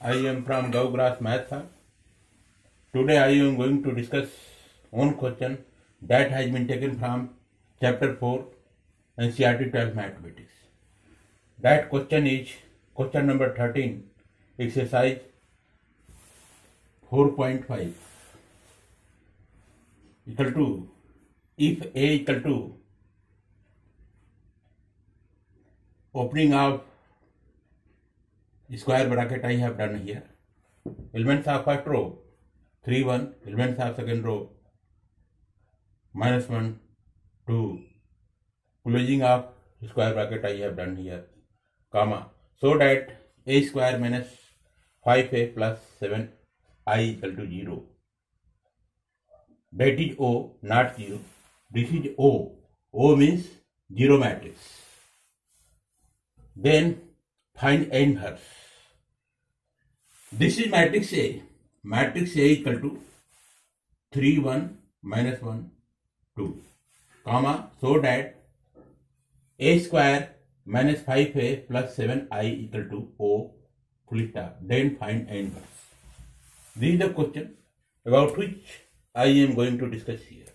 I am from Gaugrass Math. Today I am going to discuss one question that has been taken from chapter 4 NCERT 12 Mathematics. That question is question number 13, exercise 4.5 equal to, if A equal to opening of square bracket I have done here, elements of first row 3 1, elements of second row -1 2, closing of square bracket I have done here, comma, so that a square minus 5a plus 7i equal to 0. That is O, not 0. This is O. O means 0 matrix. Then find A inverse. This is matrix A. Matrix A equal to 3 1 minus 1 2, comma, so that a square minus 5a plus 7i equal to O, full stop. Then find A inverse. This is the question about which I am going to discuss here.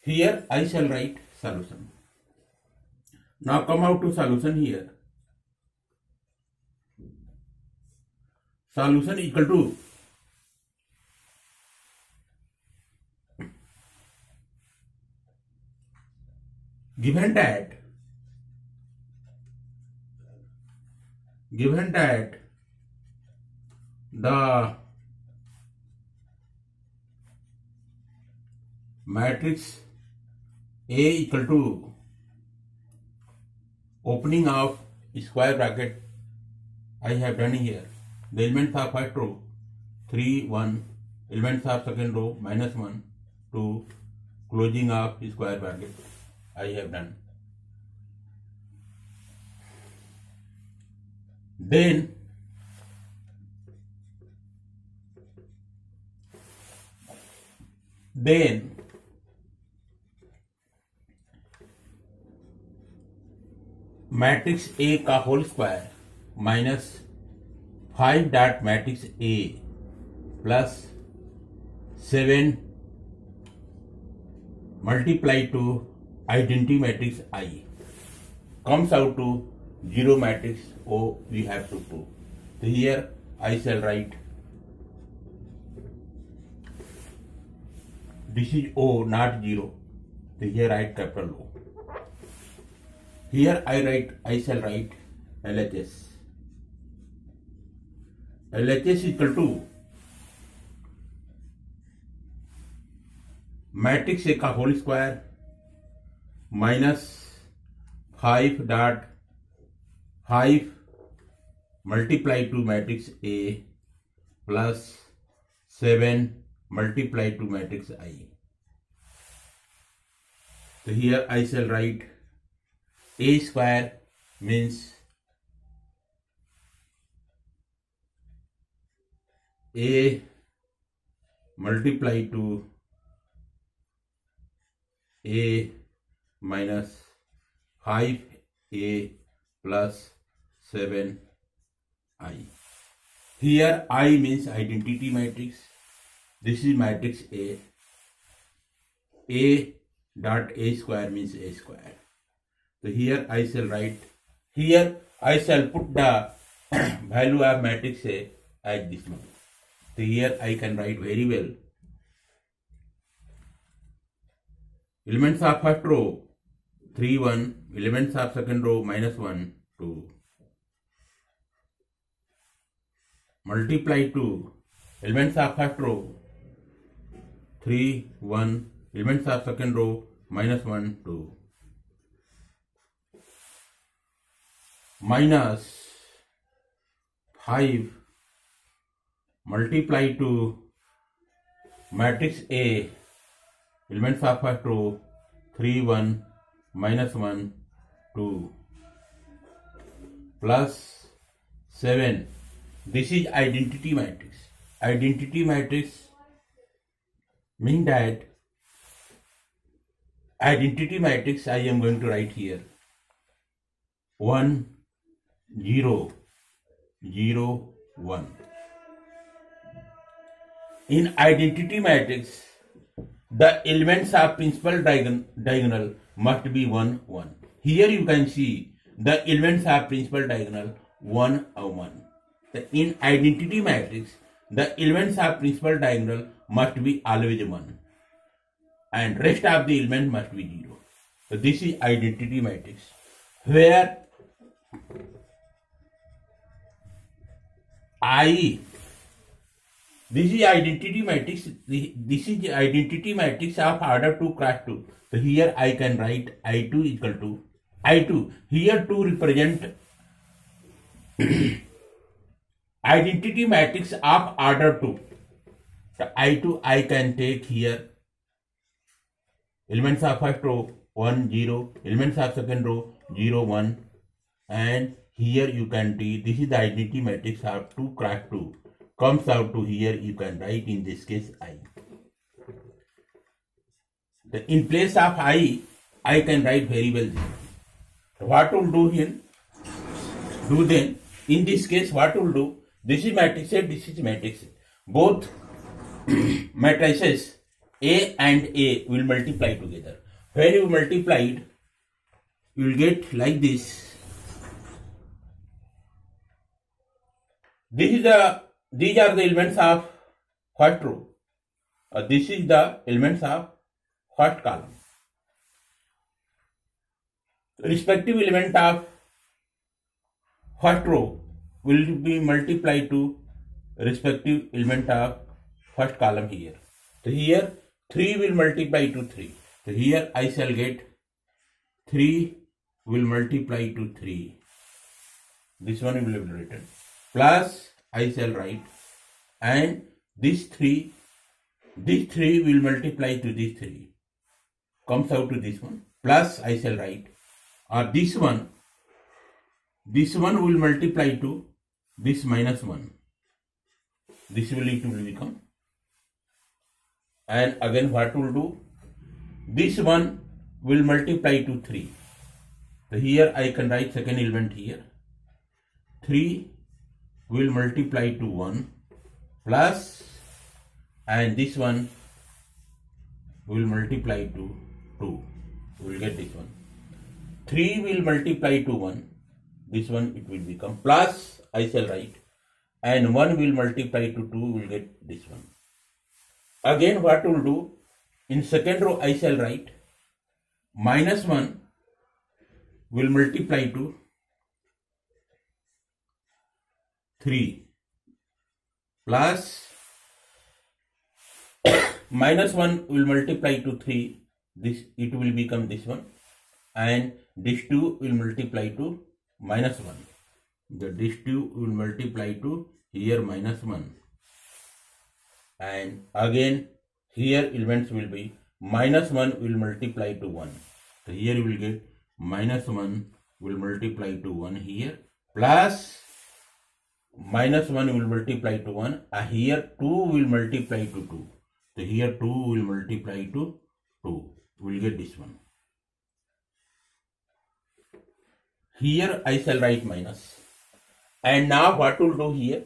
Here I shall write solution. Now come out to solution here. Solution equal to given that the matrix A equal to opening of square bracket I have done here, the elements of first row 3 1, elements of second row -1 2, closing of square bracket I have done. Then matrix A का whole square minus 5 dot matrix A plus 7 multiply to identity matrix I comes out to 0 matrix O we have to prove. So here I shall write this is O, not 0. So here I write capital O. Here I shall write LHS. LHS equal to matrix A का whole square minus 5 dot 5 multiply to matrix A plus 7 multiply to matrix I. So here I shall write A square means A multiply to A minus 5a plus 7i. Here I means identity matrix. This is matrix A. A dot A square means A square. So here I shall write, here I shall put the value of matrix A as this one. So here I can write very well. Elements of first row 3 1, elements of second row -1 2, multiply to elements of first row 3 1, elements of second row -1 2, minus 5 multiply to matrix A, elements of first row 3 1 -1 2 plus 7. This is identity matrix. Identity matrix means that identity matrix I am going to write here 1 0 0 1. in identity matrix, the elements of principal diagonal must be 1, 1. Here you can see the elements of principal diagonal 1, 1. In identity matrix, the elements of principal diagonal must be always 1 and rest of the elements must be 0. So this is identity matrix where this is identity matrix. This is the identity matrix of order 2 cross 2. So here I can write I2 equal to I2. Here 2 represent identity matrix of order 2. So I2 I can take here elements of first row 1, 0, elements of second row 0, 1, and here you can take this is the identity matrix of 2 cross 2. Comes out to here you can write in this case I. In place of I can write variable 0. So what will do here? Do then in this case what will do? This is matrix A, this is matrix A. Both matrices A and A will multiply together. When you multiply it, you will get like this. These are the elements of first row. This is the elements of first column. Respective element of first row will be multiplied to respective element of first column here. So here 3 will multiply to 3. So here I shall get 3 will multiply to 3. This one will be written. Plus I shall write, and this 3 will multiply to this 3. Comes out to this one. Plus I shall write, or this one will multiply to this minus 1. This will become. And again what will do? This one will multiply to 3. So here I can write second element here. 3 will multiply to 1 plus, and this one will multiply to 2. We will get this one. 3 will multiply to 1. This one it will become plus I shall write, and 1 will multiply to 2. Will get this one. Again what will do? In second row I shall write minus 1 will multiply to 3 plus minus 1 will multiply to 3. This it will become this one, and this 2 will multiply to minus 1. This 2 will multiply to here minus 1, and again here elements will be minus 1 will multiply to 1. So here you will get minus 1 will multiply to 1 here, plus minus 1 will multiply to 1. Here 2 will multiply to 2. So here 2 will multiply to 2. We will get this one. Here I shall write minus. And now what will do here?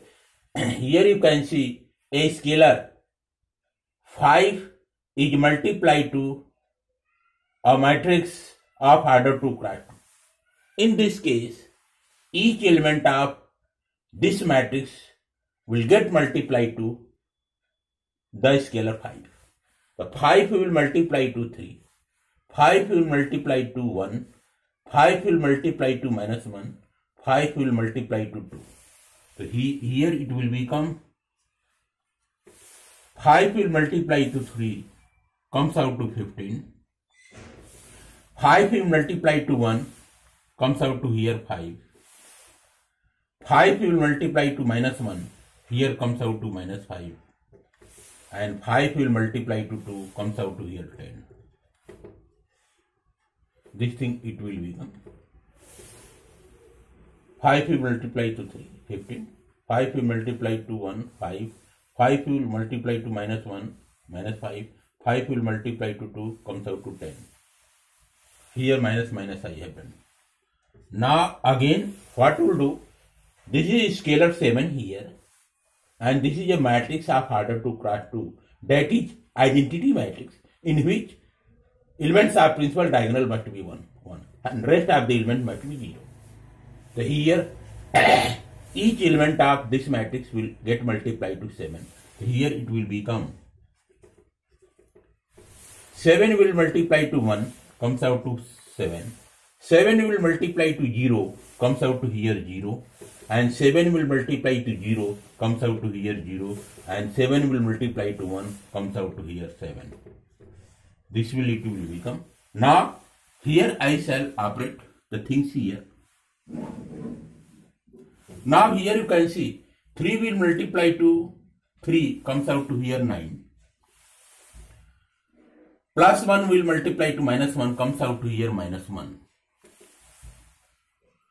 Here you can see a scalar 5 is multiplied to a matrix of order 2 cross 2. In this case, each element of this matrix will get multiplied to the scalar 5. The 5 will multiply to 3. 5 will multiply to 1. 5 will multiply to minus 1. 5 will multiply to 2. So here it will become 5 will multiply to 3, comes out to 15. 5 will multiply to 1, comes out to here 5. 5 will multiply to minus 1, here comes out to minus 5. And 5 will multiply to 2, comes out to here 10. This thing it will become 5 will multiply to 3, 15. 5 will multiply to 1, 5. 5 will multiply to minus 1, minus 5. 5 will multiply to 2, comes out to 10. Here minus minus I happened. Now again what will do? This is scalar 7 here. and this is a matrix of order 2 cross 2, that is identity matrix, in which elements of principal diagonal must be 1, and rest of the elements must be 0. So here each element of this matrix will get multiplied to 7. Here it will become 7 will multiply to 1, comes out to 7. 7 will multiply to 0, comes out to here 0. And 7 will multiply to 0, comes out to here 0. And 7 will multiply to 1, comes out to here 7. This will it will become. Now here I shall operate the things here. Now here you can see 3 will multiply to 3, comes out to here 9. Plus 1 will multiply to minus 1, comes out to here minus 1.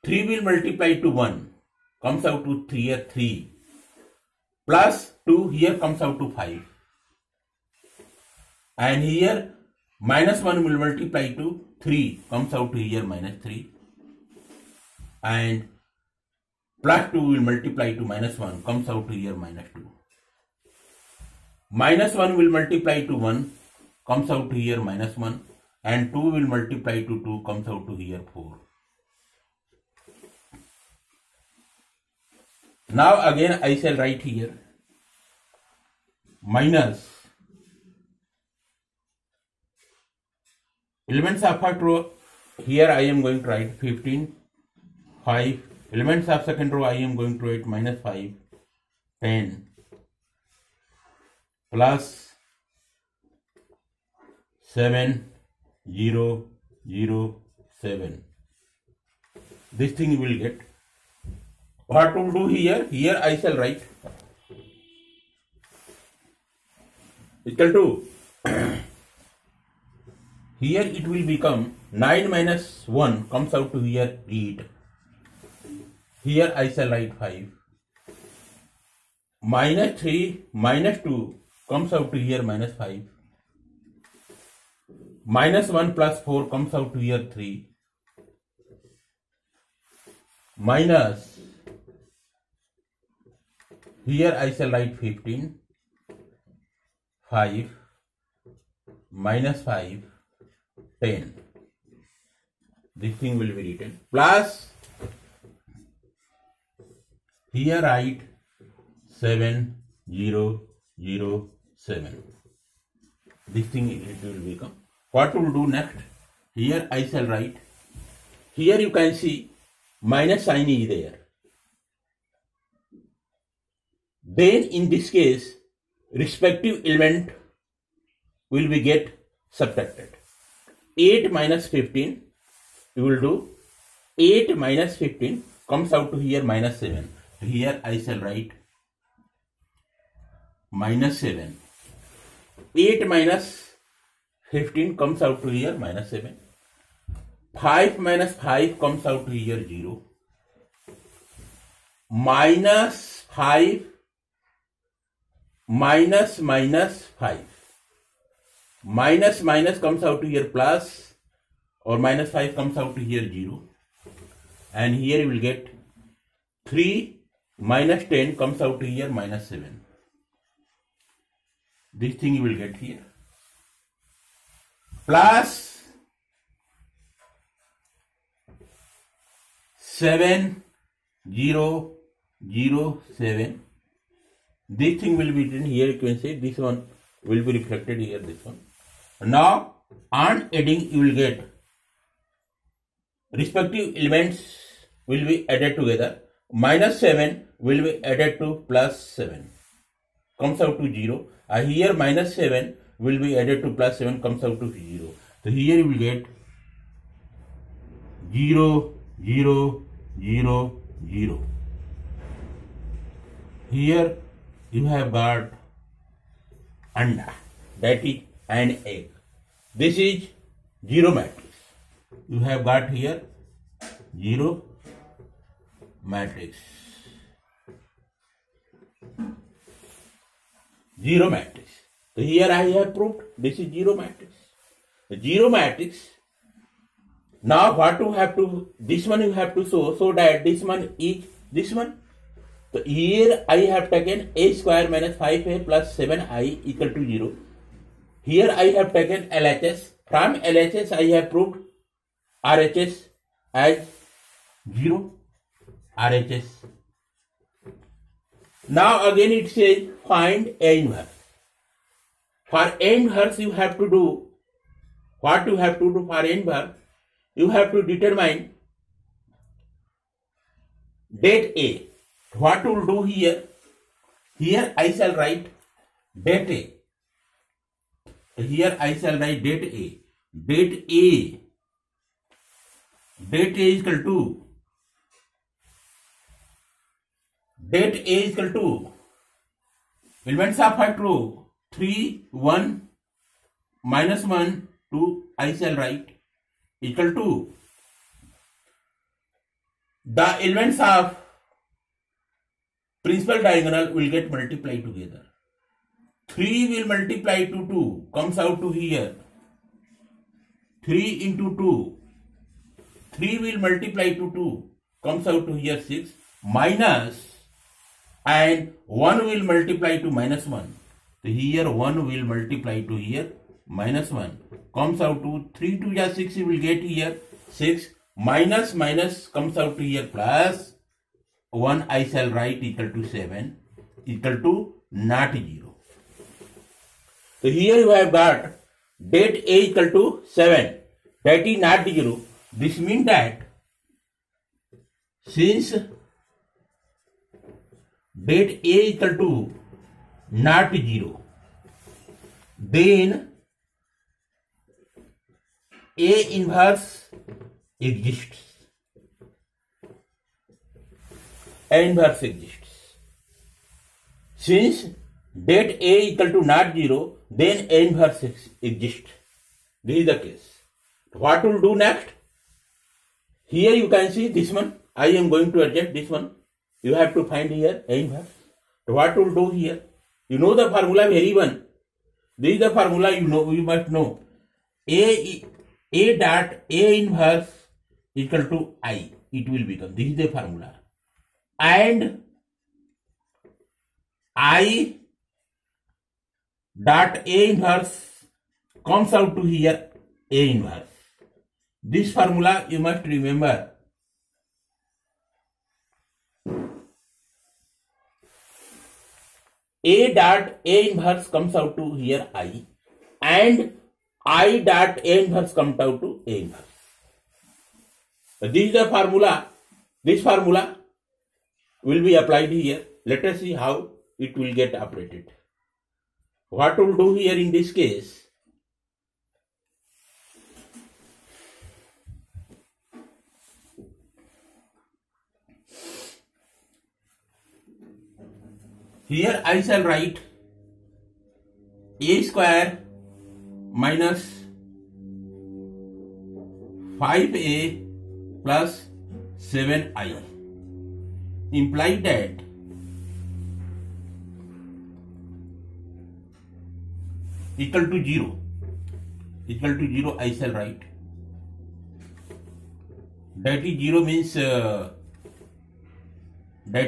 3 will multiply to 1, comes out to here 3. Plus 2 here comes out to 5. And here minus 1 will multiply to 3, comes out to here minus 3. And plus 2 will multiply to minus 1, comes out to here minus 2. Minus 1 will multiply to 1, comes out to here minus 1. And 2 will multiply to 2, comes out to here 4. Now again I shall write here minus elements of first row. Here I am going to write 15, 5. Elements of second row I am going to write minus 5, 10, plus 7, 0, 0, 7. This thing you will get. What to do here? Here I shall write equal to here it will become 9 minus 1 comes out to here 8. Here I shall write 5. Minus 3 minus 2 comes out to here minus 5. Minus 1 plus 4 comes out to here 3. Minus here I shall write 15, 5, minus 5, 10. This thing will be written. Plus, here write 7, 0, 0, 7. This thing it will become. What will do next? Here I shall write. Here you can see minus sign is there. Then in this case, respective element will be get subtracted. 8 minus 15, you will do 8 minus 15 comes out to here minus 7. Here I shall write minus 7. 8 minus 15 comes out to here minus 7. 5 minus 5 comes out to here 0. Minus 5 minus minus 5. Minus minus comes out to here plus, or minus 5 comes out to here 0. And here you will get 3 minus 10 comes out to here minus 7. This thing you will get here. Plus 7, 0, 0, 7. This thing will be written here. You can say this one will be reflected here, this one. Now on adding you will get respective elements will be added together. Minus 7 will be added to plus 7, comes out to 0. Here minus 7 will be added to plus 7, comes out to 0. So here you will get 0, 0, 0, 0. Here you have got anda, that is an egg. This is 0 matrix. You have got here 0 matrix. 0 matrix. So here I have proved this is 0 matrix. The 0 matrix. Now what you have to, this one you have to show so that this one is this one, So here I have taken a square minus 5a plus 7i equal to 0. Here I have taken LHS. From LHS I have proved RHS as 0. RHS. Now again it says find A inverse. For A inverse you have to do, what you have to do for A inverse? You have to determine det A. What to do here? Here I shall write det A. Here I shall write det A. Det A. Det A is equal to. Det A is equal to. Elements of factor row 3, 1, minus 1, 2. I shall write equal to. The elements of principal diagonal will get multiplied together. 3 will multiply to 2, comes out to here. 3 into 2. 3 will multiply to 2, comes out to here 6. Minus, and 1 will multiply to minus 1. So here 1 will multiply to here minus 1. Comes out to 3 to 6, you will get here 6. Minus minus comes out to here plus 1 I shall write equal to 7, equal to not 0. So here you have got det A equal to 7, that is not 0. This means that since det A equal to not 0, then A inverse exists. A inverse exists. Since det A equal to not 0, then A inverse exists. This is the case. What will do next? Here you can see this one. I am going to adjust this one. You have to find here A inverse. What will do here? You know the formula very well. This is the formula you know. You must know. A dot A inverse equal to I. It will become. This is the formula. And I dot A inverse comes out to here A inverse. This formula you must remember. A dot A inverse comes out to here I, and I dot A inverse comes out to A inverse. This is the formula. This formula will be applied here. Let us see how it will get operated. What will do here in this case? Here I shall write A square minus 5A plus 7I. Imply that equal to 0. Equal to 0 I shall write. That is 0 means that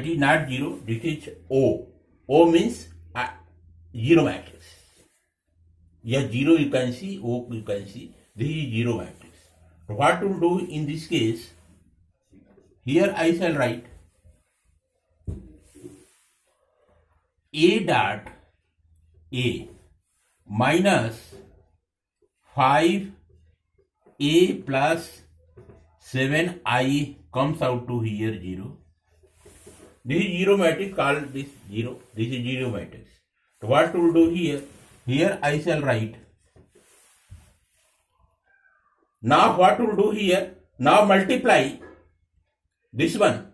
is not 0. This is O. O means 0 matrix. Yes, 0 you can see, O you can see. This is 0 matrix. What to do in this case? Here I shall write A dot A minus 5A plus 7I comes out to here 0. This is 0 matrix, called this 0. This is 0 matrix. So what to do here? Here I shall write. Now what to do here? Now multiply this one.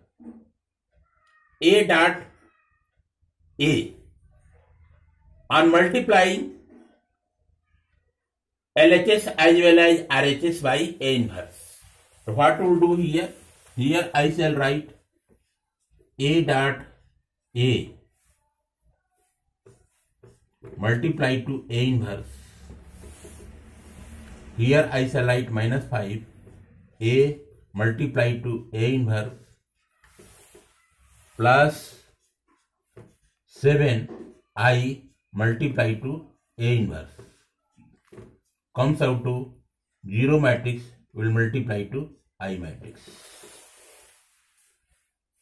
A dot A. On multiplying LHS as well as RHS by A inverse. So what to do here? Here I shall write A dot A multiply to A inverse. Here I shall write minus 5 A multiply to A inverse plus 7I multiply to A inverse comes out to 0 matrix will multiply to I matrix.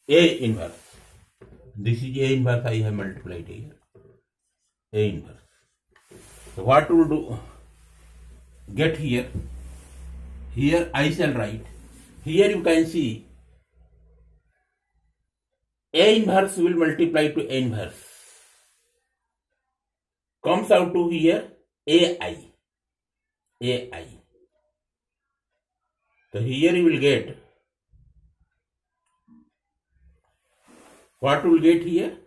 A inverse. This is A inverse I have multiplied here. A inverse. So what will do? Get here. Here I shall write. Here you can see A inverse will multiply to A inverse. Comes out to here AI. AI. So here you will get. What will get here?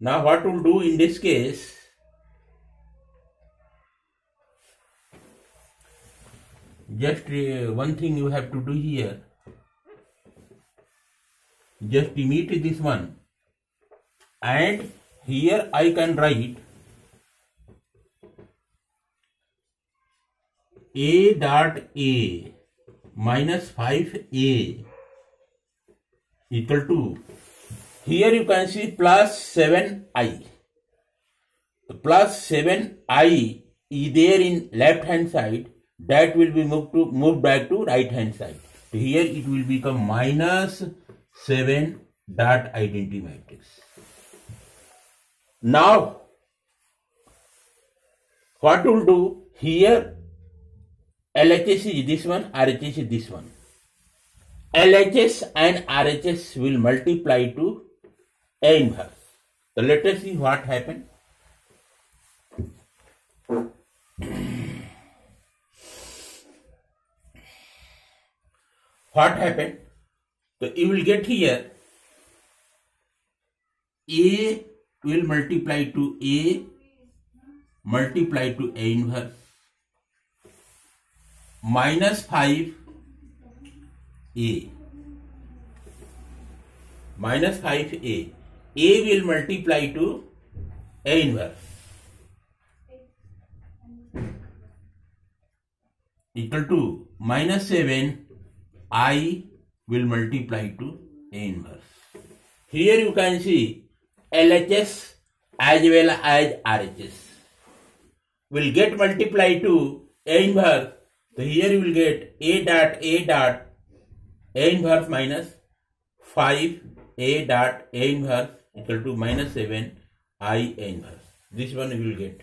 Now what will do in this case? Just one thing you have to do here. Just omit this one. And here I can write A dot A minus 5A equal to, here you can see plus 7I. The plus 7I is there in left hand side, that will be moved back to right hand side. So here it will become minus 7 dot identity matrix. Now what will do here? LHS is this one, RHS is this one. LHS and RHS will multiply to A inverse. So let us see what happened. What happened? So you will get here A will multiply to A multiply to A inverse minus 5A minus 5A. A will multiply to A inverse equal to minus 7 I will multiply to A inverse. Here you can see LHS as well as RHS will get multiplied to A inverse. So here you will get A dot A inverse minus 5 A dot A inverse equal to minus 7 I A inverse. This one you will get.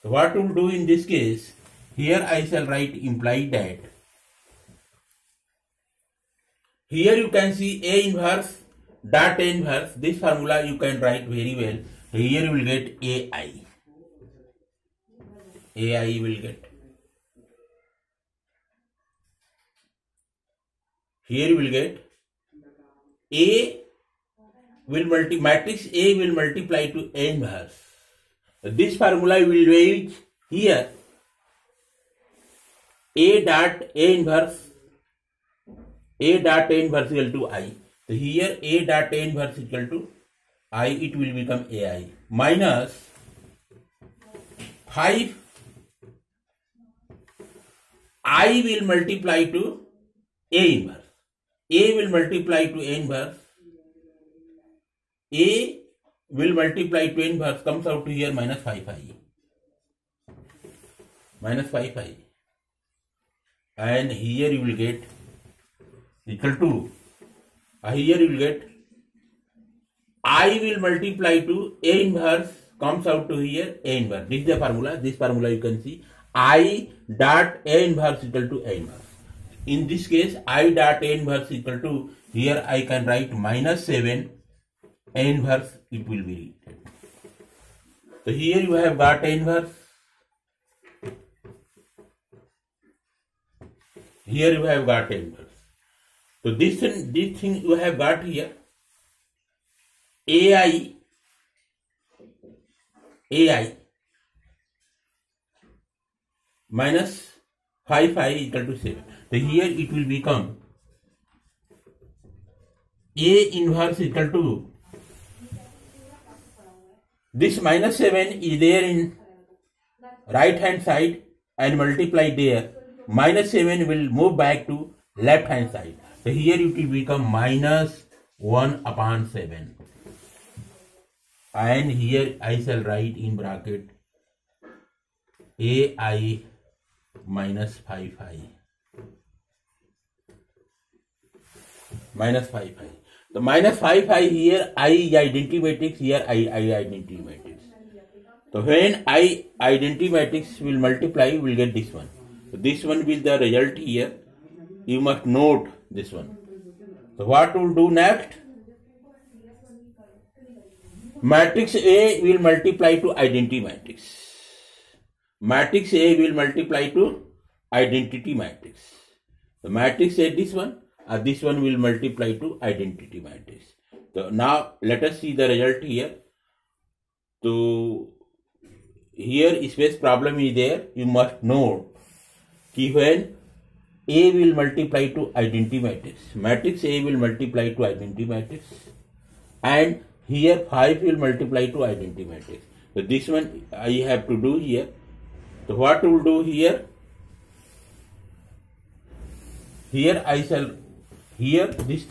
So what we will do in this case? Here I shall write implied that. Here you can see A inverse dot A inverse. This formula you can write very well. So here you will get AI. AI will get. Here you will get A will matrix A will multiply to A inverse. This formula will use here A dot A inverse equal to I. So here A dot A inverse equal to I, it will become AI minus 5 I will multiply to A inverse. A will multiply to A inverse. A will multiply to A inverse comes out to here minus 5I. Minus 5I. And here you will get equal to, here you will get I will multiply to A inverse comes out to here A inverse. This is the formula. This formula you can see I dot A inverse equal to A inverse. In this case, I dot A inverse equal to, here I can write minus 7 A inverse, it will be written. So here you have got A inverse. Here you have got A inverse. So this thing you have got here. AI minus 5I equal to 7. So here it will become A inverse equal to, this minus 7 is there in right hand side and multiply there. Minus 7 will move back to left hand side. So here it will become minus 1 upon 7. And here I shall write in bracket AI minus 5i. Minus 5i. The minus 5i here, I is identity matrix, here I identity matrix. So when I identity matrix will multiply, we will get this one. So this one will the result here. You must note this one. So what we'll do next? Matrix A will multiply to identity matrix. Matrix A will multiply to identity matrix. The matrix A, this one will multiply to identity matrix. So now let us see the result here. So here space problem is there. You must note कि when A will multiply to identity matrix, matrix A will multiply to identity matrix, and here 5 will multiply to identity matrix. So this one I have to do here. So what we will do here? Here I shall, here this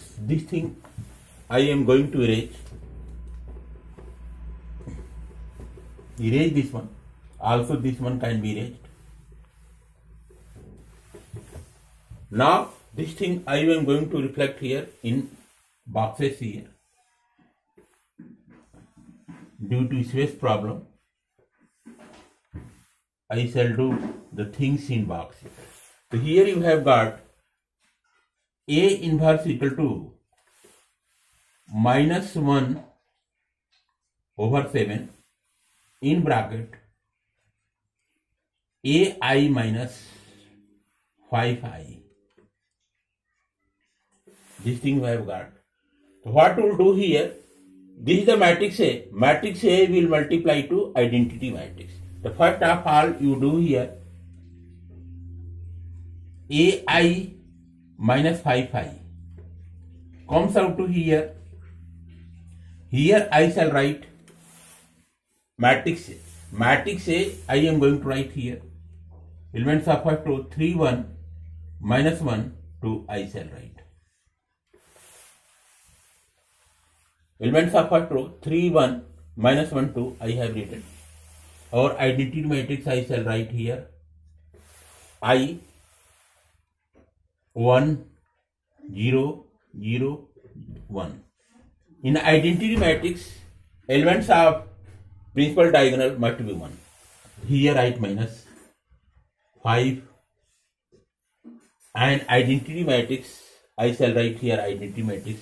thing I am going to erase. Erase this one. Also this one can be erased. Now this thing I am going to reflect here in boxes here. Due to space problem, I shall do the things in boxes. So here you have got A inverse equal to minus 1 over 7 in bracket AI minus 5i. This thing we have got. So what we will do here? This is the matrix A. Matrix A will multiply to identity matrix. The first of all you do here AI minus 5i comes out to here. Here I shall write matrix A. Matrix A I am going to write here. Elements of first row 3, 1, minus 1, 2 I shall write. Elements of first row 3, 1, minus 1, 2 I have written. Our identity matrix I shall write here. I 1, 0, 0, 1. In identity matrix, elements of principal diagonal must be 1. Here write minus 5. And identity matrix, I shall write here identity matrix.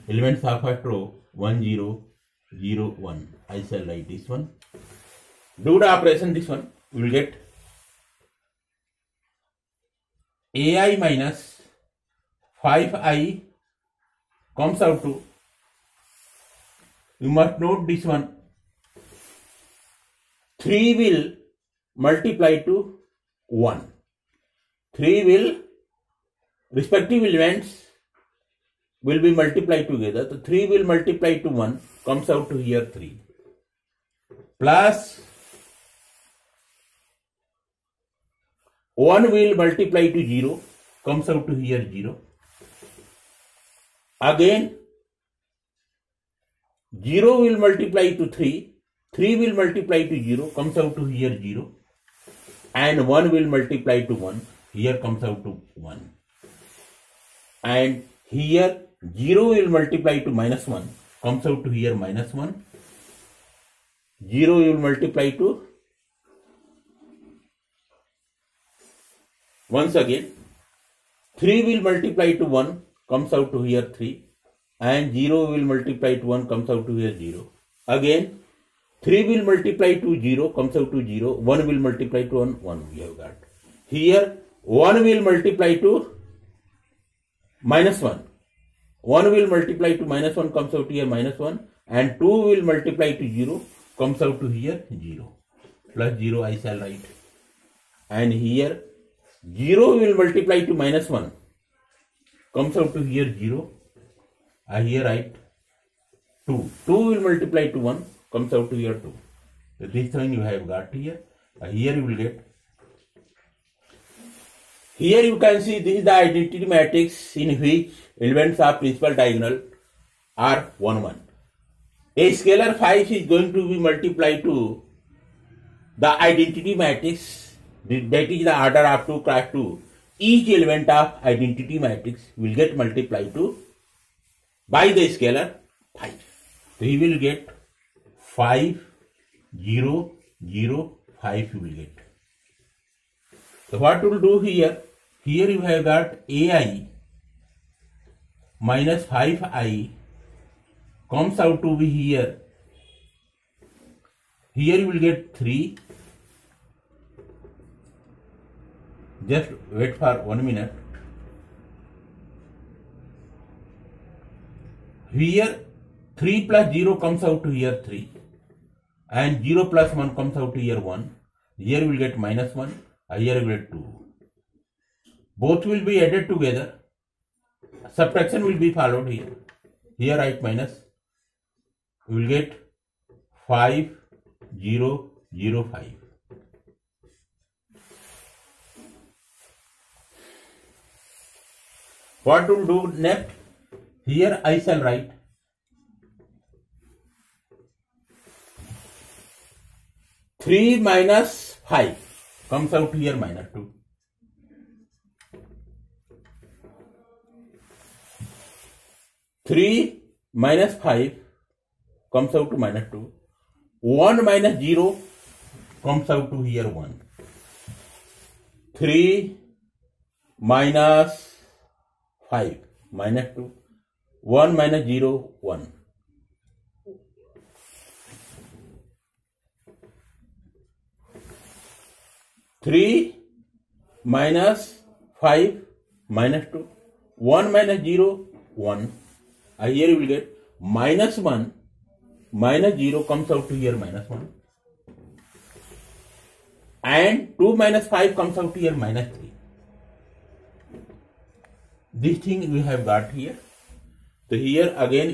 Elements of first row 1, 0, 0, 1. I shall write this one. Do the operation this one. We will get AI minus 5i comes out to, you must note this one, 3 will multiply to 1. 3 will, respective elements will be multiplied together. So 3 will multiply to 1 comes out to here 3. Plus 1 will multiply to 0 comes out to here 0. Again 0 will multiply to 3. 3 will multiply to 0 comes out to here 0. And 1 will multiply to 1. Here comes out to 1. And here 0 will multiply to minus 1 comes out to here minus 1. 0 will multiply to, once again 3 will multiply to 1 comes out to here 3. And 0 will multiply to 1 comes out to here 0. Again 3 will multiply to 0 comes out to 0. 1 will multiply to 1 we have got. Here 1 will multiply to minus 1. 1 will multiply to minus 1 comes out here minus 1. And 2 will multiply to 0 comes out to here 0. Plus 0 I shall write. And here 0 will multiply to minus 1 comes out to here 0. I here write 2. 2 will multiply to 1 comes out to here 2. So this thing you have got here. Here you will get Here you can see this is the identity matrix in which elements of principal diagonal are 1, 1. A scalar 5 is going to be multiplied to the identity matrix, that is the order of 2 cross 2. Each element of identity matrix will get multiplied to by the scalar 5. So he will get 5, 0, 0, 5 you will get. So what we will do here? Here you have got AI minus 5i comes out to be here. Here you will get 3. Just wait for 1 minute. Here 3 plus 0 comes out to here 3. And 0 plus 1 comes out to here 1. Here you will get minus 1. Here you will get 2. Both will be added together. Subtraction will be followed here. Here write minus. You will get 5, 0, 0, 5. What to do next? Here I shall write 3 minus 5 comes out here minus 2. 3 minus 5 comes out to minus 2. 1 minus 0 comes out to here 1. 3 minus 5 minus 2. 1 minus 0, 1. 3 minus 5 minus 2. 1 minus 0, 1. Here you will get minus 1 minus 0 comes out to here minus 1. And 2 minus 5 comes out to here minus 3. This thing we have got here. So here again